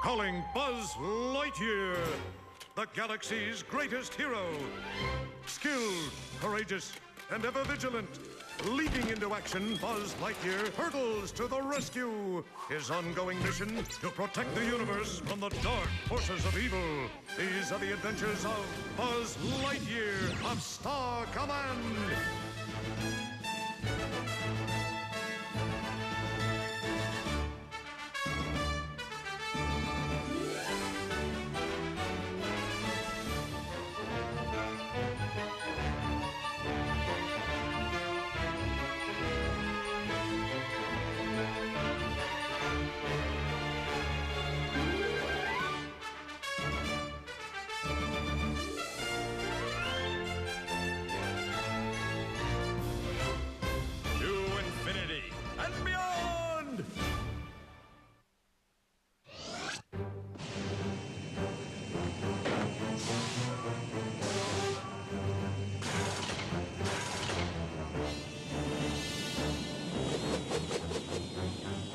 Calling Buzz Lightyear, the galaxy's greatest hero. Skilled, courageous, and ever vigilant. Leaping into action, Buzz Lightyear hurtles to the rescue. His ongoing mission to protect the universe from the dark forces of evil. These are the adventures of Buzz Lightyear of Star Command. And beyond!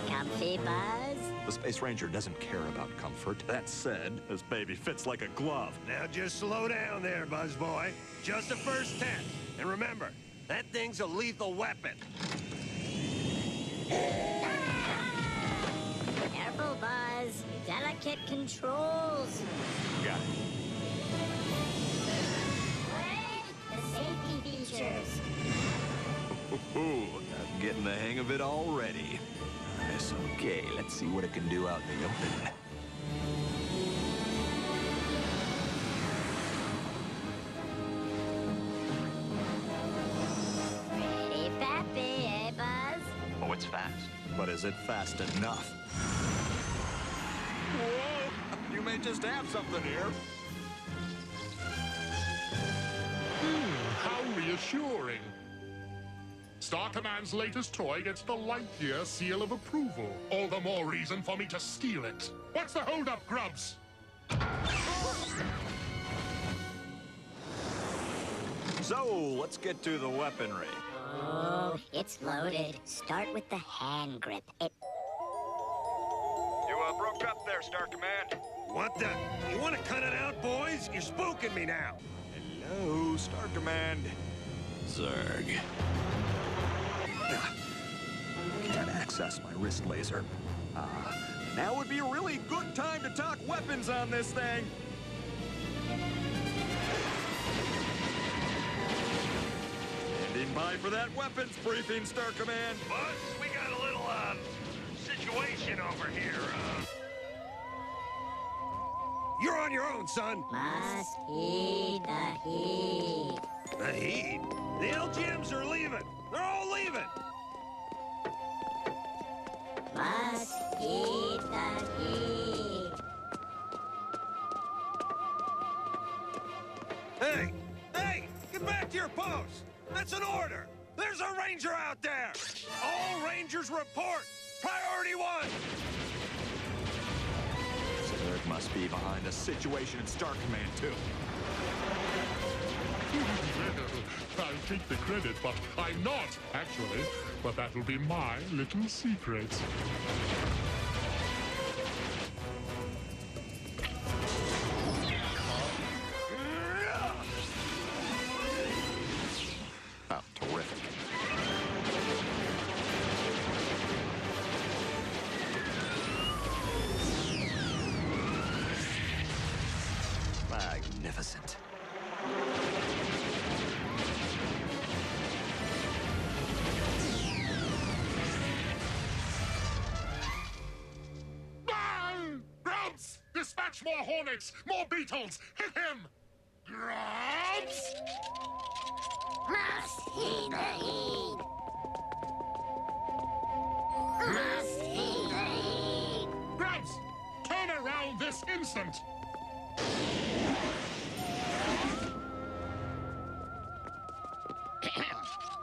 Comfy, Buzz? The Space Ranger doesn't care about comfort. That said, this baby fits like a glove. Now just slow down there, Buzz Boy. Just the first test. And remember, that thing's a lethal weapon. Careful, Buzz. Delicate controls. Got it. The safety features. Ooh, I'm getting the hang of it already. Nice, okay, let's see what it can do out in the open. Pretty peppy, eh, Buzz? Oh, it's fast. But is it fast enough? Whoa! You may just have something here. How reassuring. Star Command's latest toy gets the Lightyear seal of approval. All the more reason for me to steal it. What's the holdup, Grubs? So, let's get to the weaponry. Oh, it's loaded. Start with the hand grip. You broke up there, Star Command. What the? You want to cut it out, boys? You're spooking me now. Hello, Star Command. Zerg. Can't access my wrist laser. Now would be a really good time to talk weapons on this thing. Standing by for that weapons briefing, Star Command. Buzz, we got a little, situation over here, You're on your own, son. Must heed the heat. The heat? The LGMs are leaving. They're all leaving. Must heed the heat. Hey! Hey! Get back to your post! That's an order! There's a ranger out there! All rangers report! Priority 1! Zerg must be behind the situation in Star Command, too. Well, I'll take the credit, but I'm not, actually. But that'll be my little secret. Oh, terrific. Magnificent. Grubs! Dispatch more Hornets! More Beetles! Hit him! Grubs! Must heed the heat. Must heed the heat. Grubs! Turn around this instant!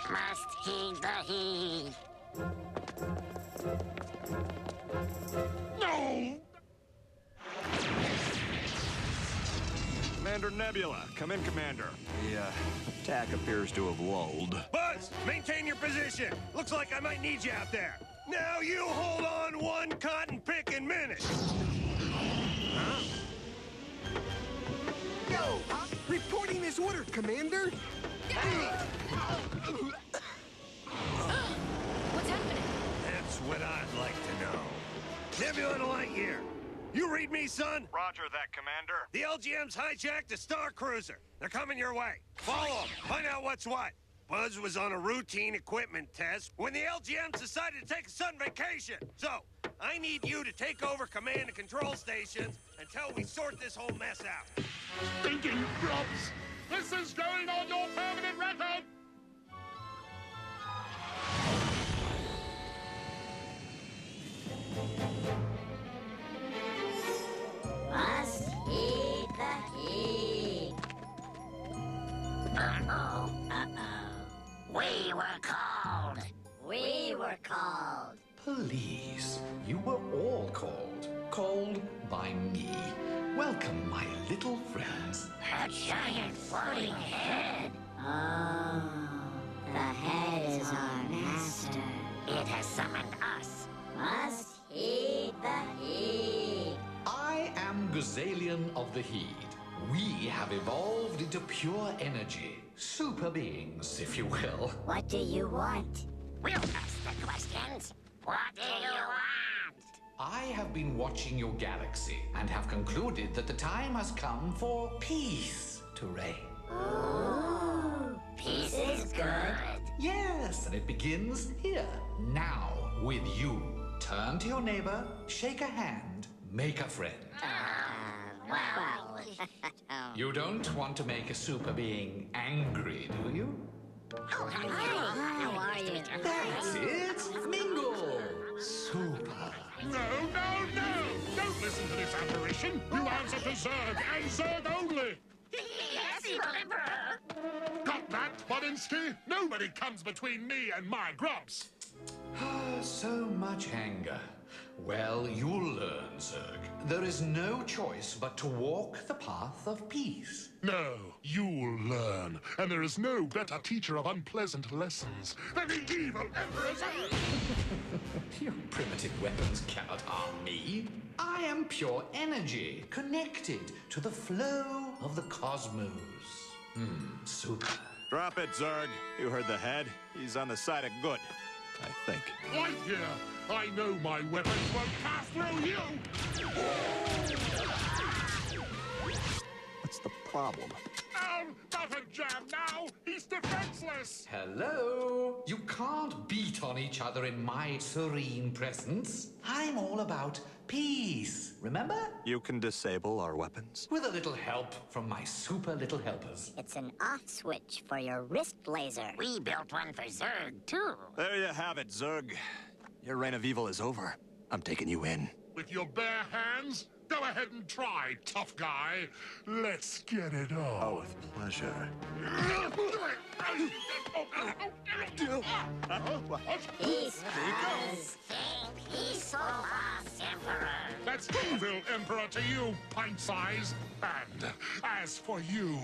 Must heed the heat. No! Commander Nebula, come in, Commander. The attack appears to have lulled. Buzz, maintain your position. Looks like I might need you out there. Now you hold on one cotton-picking minute. here, Commander? What's happening? That's what I'd like to know. Nebula and Lightyear, you read me, son? Roger that, Commander. The LGM's hijacked a Star Cruiser. They're coming your way. Follow them. Find out what's what. Buzz was on a routine equipment test when the LGMs decided to take a sudden vacation. So, I need you to take over command and control stations until we sort this whole mess out. Thinking grubs. This is going on your permanent record. Must heed the heat. Uh-oh. We were called. We were called. Please, you were all called. Called by me. Welcome, my little friends. A giant floating head. Oh, the head is our master. It has summoned us. Must heed the heat. I am Gazalian of the Heed. We have evolved into pure energy. Super beings, if you will. What do you want? We'll ask the questions. What do you want? I have been watching your galaxy and have concluded that the time has come for peace to reign. Ooh, peace is good. Yes, and it begins here, now, with you. Turn to your neighbor, shake a hand, make a friend. Well, You don't want to make a super being angry, do you? hi, how are you? That's it! Mingle! Super. No! Don't listen to this apparition. You answer to Zurg, and Zurg only. Yes, Evil Emperor. Got that, Bodinsky? Nobody comes between me and my grubs. So much anger. Well, you'll learn, Zurg. There is no choice but to walk the path of peace. No, you'll learn. And there is no better teacher of unpleasant lessons than the evil Emperor Zurg. Your primitive weapons cannot harm me. I am pure energy, connected to the flow of the cosmos. Super. Drop it, Zurg. You heard the head. He's on the side of good, I think. Lightyear, I know my weapons won't pass through you. What's the problem? Oh, not a jam now. He's defenseless. Hello? You can't beat on each other in my serene presence. I'm all about peace, remember? You can disable our weapons. With a little help from my super little helpers. It's an off switch for your wrist laser. We built one for Zurg, too. There you have it, Zurg. Your reign of evil is over. I'm taking you in. With your bare hands? Go ahead and try, tough guy. Let's get it on. Oh, with pleasure. Peace, Buzz. Think peaceful loss, Emperor. That's evil Emperor to you, pint size. And as for you,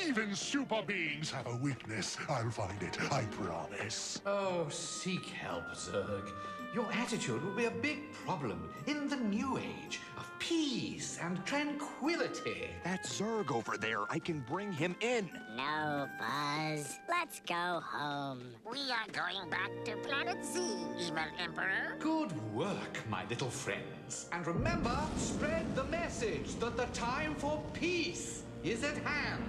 even super beings have a weakness. I'll find it, I promise. Oh, seek help, Zurg. Your attitude will be a big problem in the new age of peace and tranquility. That's Zurg over there. I can bring him in. No, Buzz. Let's go home. We are going back to Planet Z, Evil Emperor. Good work, my little friends. And remember, spread the message that the time for peace is at hand.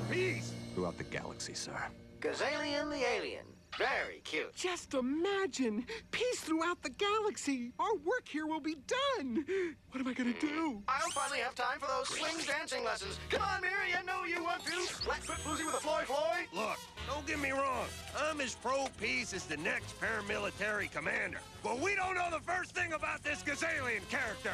Peace! Throughout the galaxy, sir. Gazalian the alien. Very cute. Just imagine! Peace throughout the galaxy! Our work here will be done! What am I gonna do? I'll finally have time for those swing dancing lessons. Come on, Mary, I know you want to. Blackfoot floozy with a Floy Floy. Look, don't get me wrong. I'm as pro-peace as the next paramilitary commander. But we don't know the first thing about this Gazalian character.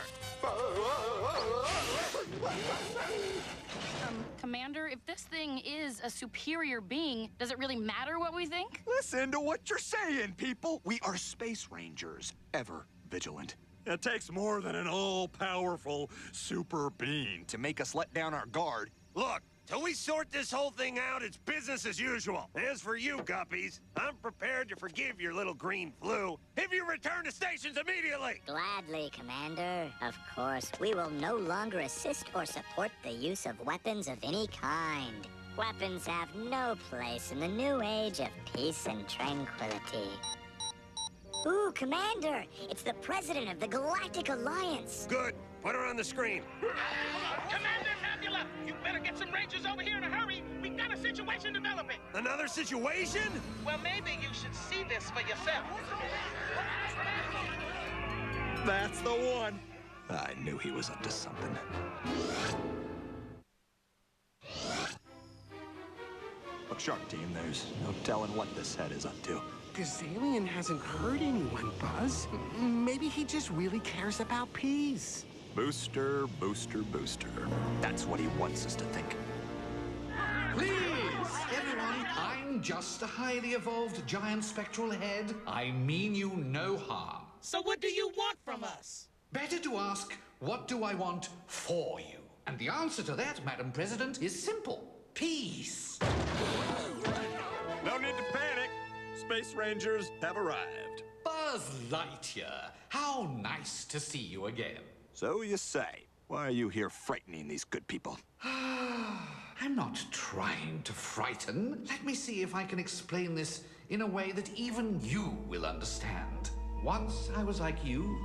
Commander, if this thing is a superior being, does it really matter what we think? Listen to what you're saying, people. We are space rangers, ever vigilant. It takes more than an all-powerful super being to make us let down our guard. Look, till we sort this whole thing out, it's business as usual. As for you, Guppies, I'm prepared to forgive your little green flu if you return to stations immediately. Gladly, Commander. Of course, we will no longer assist or support the use of weapons of any kind. Weapons have no place in the new age of peace and tranquility. Ooh, Commander! It's the President of the Galactic Alliance! Good. Put her on the screen. Commander Nebula! You better get some Rangers over here in a hurry! We got a situation developing! Another situation? Well, maybe you should see this for yourself. That's the one. I knew he was up to something. Look sharp, team. There's no telling what this head is up to. This alien hasn't hurt anyone, Buzz. Maybe he just really cares about peace. Booster, booster, booster. That's what he wants us to think. Please, everyone, I'm just a highly evolved giant spectral head. I mean you no harm. So what do you want from us? Better to ask, what do I want for you? And the answer to that, Madam President, is simple. Peace. No need to panic. Space Rangers have arrived. Buzz Lightyear, how nice to see you again. So you say. Why are you here frightening these good people? I'm not trying to frighten. Let me see if I can explain this in a way that even you will understand. Once I was like you,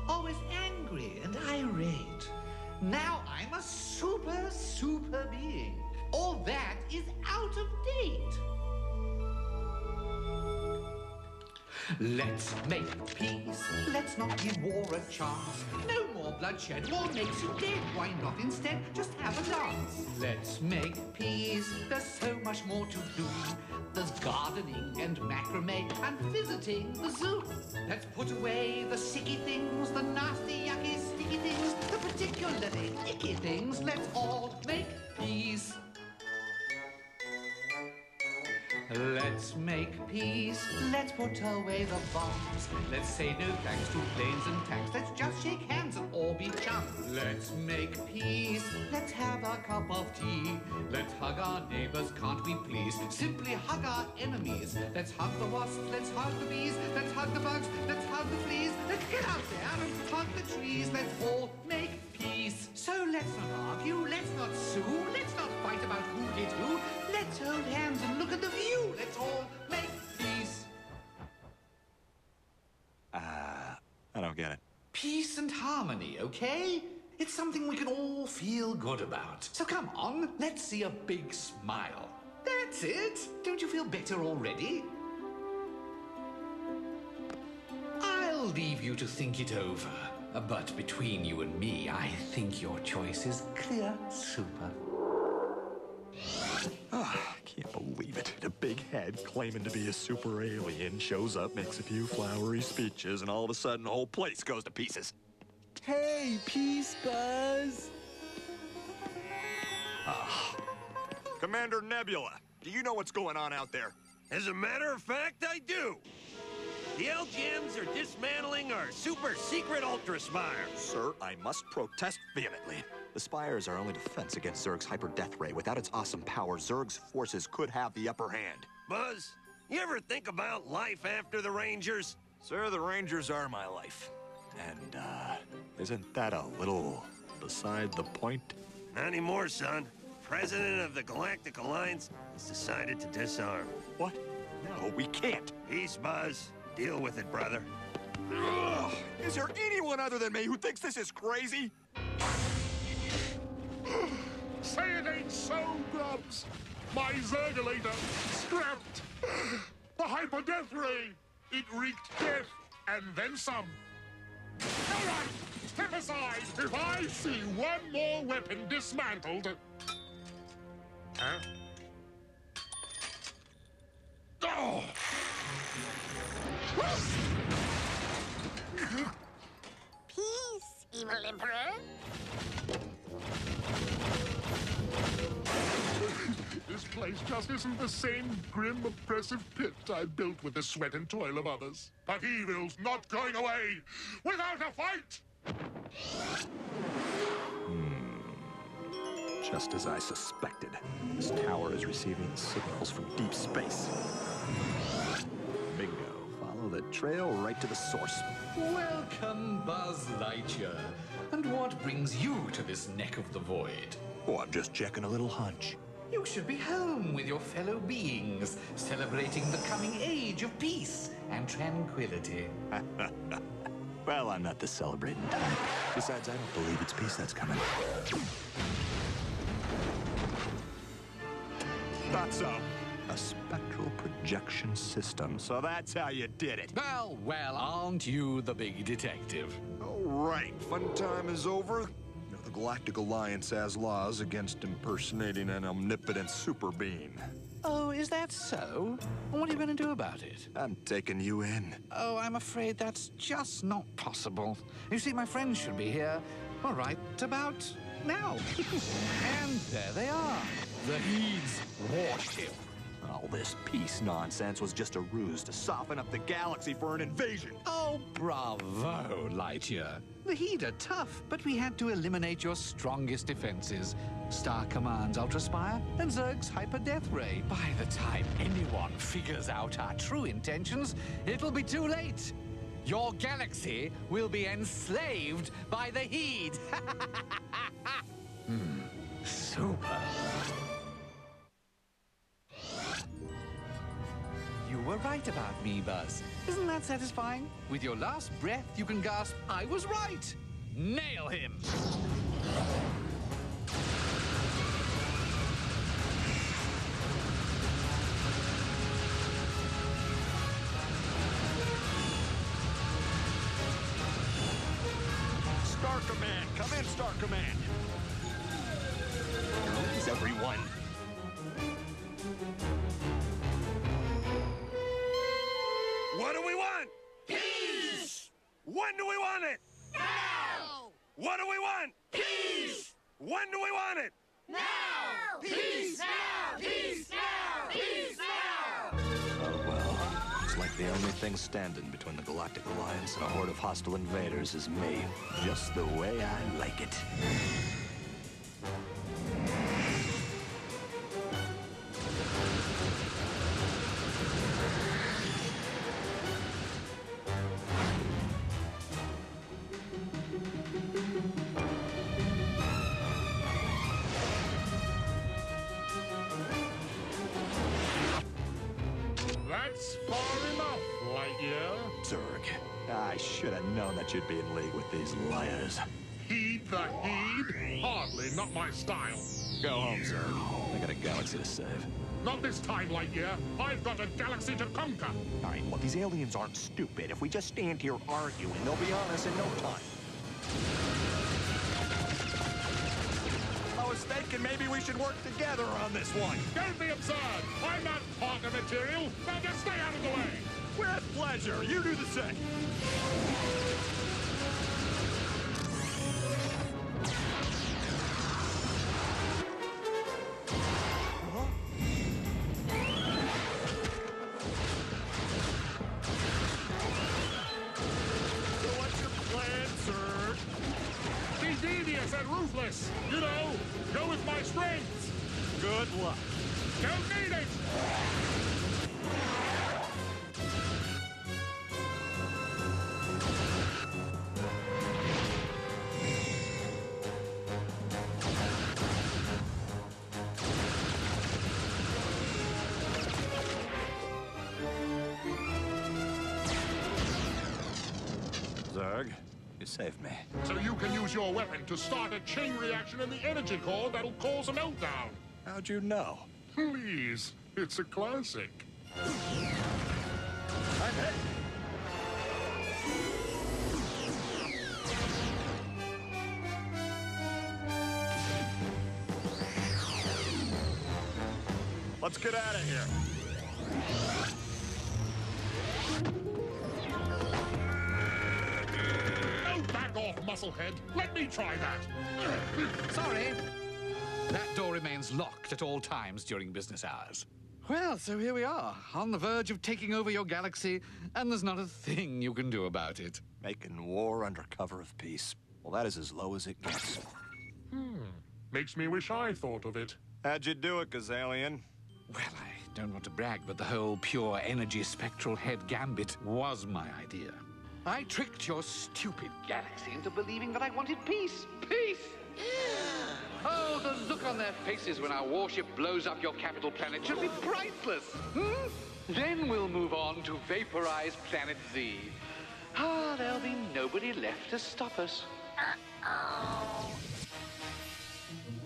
always angry and irate. Now I'm a super being. All that is out of date. Let's make peace. Let's not give war a chance. No more bloodshed. War makes you dead. Why not instead just have a dance? Let's make peace. There's so much more to do. There's gardening and macrame and visiting the zoo. Let's put away the sicky things, the nasty, yucky, sticky things, the particularly icky things. Let's all make peace. Let's make peace. Let's put away the bombs. Let's say no thanks to planes and tanks. Let's just shake hands and all be chums. Let's make peace. Let's have a cup of tea. Let's hug our neighbors, can't we please? Simply hug our enemies. Let's hug the wasps. Let's hug the bees. Let's hug the bugs. Let's hug the fleas. Let's get out there and hug the trees. Let's all make peace. So let's not argue. Let's not sue. Let's not fight about who hit who. Let's hold hands and look at the view. Let's all make peace. I don't get it. Peace and harmony, okay? It's something we can all feel good about. So come on, let's see a big smile. That's it. Don't you feel better already? I'll leave you to think it over. But between you and me, I think your choice is clear super. I can't believe it. A big head claiming to be a super alien shows up, makes a few flowery speeches, and all of a sudden the whole place goes to pieces. Hey, peace, Buzz. Commander Nebula, do you know what's going on out there? As a matter of fact, I do. The LGMs are dismantling our super secret Ultra Spire. Sir, I must protest vehemently. The Spires are only defense against Zurg's hyper-death ray. Without its awesome power, Zurg's forces could have the upper hand. Buzz, you ever think about life after the Rangers? Sir, the Rangers are my life. And, isn't that a little beside the point? Not anymore, son. President of the Galactic Alliance has decided to disarm. What? No, we can't. Peace, Buzz. Deal with it, brother. Ugh. Is there anyone other than me who thinks this is crazy? Say it ain't so, Grubs. My Zergulator, scrapped. The hyper-death ray. It wreaked death, and then some. All right, step aside if I see one more weapon dismantled. Huh? Oh! Peace, evil Emperor. This place just isn't the same grim, oppressive pit I built with the sweat and toil of others. But evil's not going away without a fight! Just as I suspected. This tower is receiving signals from deep space. Bingo. Follow the trail right to the source. Welcome, Buzz Lightyear. And what brings you to this neck of the void? Oh, I'm just checking a little hunch. You should be home with your fellow beings, celebrating the coming age of peace and tranquility. Well, I'm not the celebrating type. Besides, I don't believe it's peace that's coming. Thought so. A spectral projection system, so that's how you did it. Well, well, aren't you the big detective? All right, fun time is over. The Galactic Alliance has laws against impersonating an omnipotent super being. Oh, is that so? What are you going to do about it? I'm taking you in. Oh, I'm afraid that's just not possible. You see, my friends should be here, all right, about now. And there they are, the Heed's warship. All this peace nonsense was just a ruse to soften up the galaxy for an invasion. Oh, bravo, Lightyear. The Heed are tough, but we had to eliminate your strongest defenses. Star Command's Ultra Spire and Zerg's Hyper Death Ray. By the time anyone figures out our true intentions, it'll be too late. Your galaxy will be enslaved by the Heed. Super. You were right about me, Buzz. Isn't that satisfying? With your last breath, you can gasp, I was right! Nail him! Star Command, come in, Star Command. Where is everyone? What do we want? Peace! When do we want it? Now! What do we want? Peace! When do we want it? Now! Peace now! Peace now! Peace now! Oh, well. Looks like the only thing standing between the Galactic Alliance and a horde of hostile invaders is me. Just the way I like it. That's far enough, Lightyear. Zerg, I should have known that you'd be in league with these liars. Heed the Heed? Hardly, not my style. Go home, Zerg. I got a galaxy to save. Not this time, Lightyear. I've got a galaxy to conquer. All right, look, these aliens aren't stupid. If we just stand here arguing, they'll be on us in no time. I was thinking maybe we should work together on this one. Don't be absurd. I'm not Parker material. Now just stay out of the way. With pleasure. You do the same. Devious and ruthless. You know, go with my strengths. Good luck. Don't need it. Zerg, you saved me. So you can use your weapon to start a chain reaction in the energy core that'll cause a meltdown. How'd you know? Please, it's a classic. I'm hit. Let's get out of here. Oh, back off, musclehead. Let me try that. Sorry. That door remains locked at all times during business hours. Well, so here we are, on the verge of taking over your galaxy, and there's not a thing you can do about it. Making war under cover of peace. Well, that is as low as it gets. Makes me wish I thought of it. How'd you do it, Gazalian? Well, I don't want to brag, but the whole pure energy spectral head gambit was my idea. I tricked your stupid galaxy into believing that I wanted peace. Peace! Oh, the look on their faces when our warship blows up your capital planet should be priceless. Then we'll move on to vaporize Planet Z. Ah, there'll be nobody left to stop us.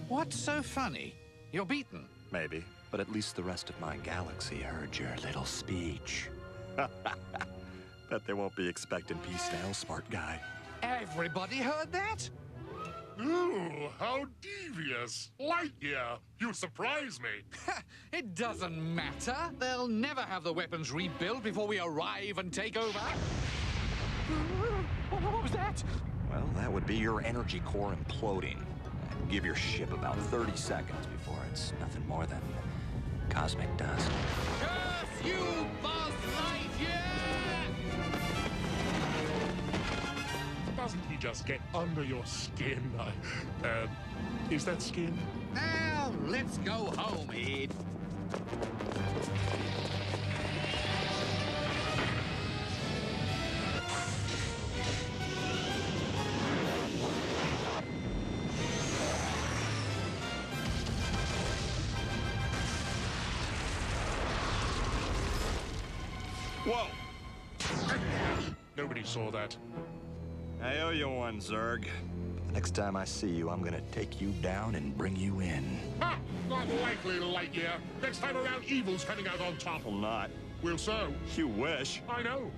What's so funny? You're beaten. Maybe, but at least the rest of my galaxy heard your little speech. Bet they won't be expecting peace now, smart guy. Everybody heard that? Ooh, how devious. Lightyear, you surprise me. It doesn't matter. They'll never have the weapons rebuilt before we arrive and take over. What was that? Well, that would be your energy core imploding. Give your ship about 30 seconds before it's nothing more than cosmic dust. Curse you, Buzz Lightyear! Doesn't he just get under your skin? Is that skin? Now, let's go home, Ed. Whoa! Nobody saw that. I owe you one, Zurg. The next time I see you, I'm gonna take you down and bring you in. Ha! Not likely, Lightyear. Next time around, evil's coming out on top. Will not. Will so. You wish. I know.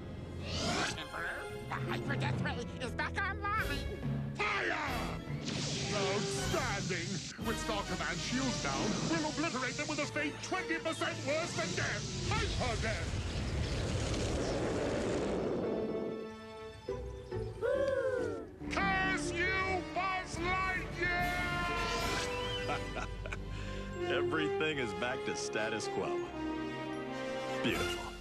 Emperor, the hyper-death ray is back online. Fire! Outstanding! With Star Command shields down, we'll obliterate them with a fate 20% worse than death. Hyper-death! Curse you, Buzz Lightyear! Everything is back to status quo. Beautiful.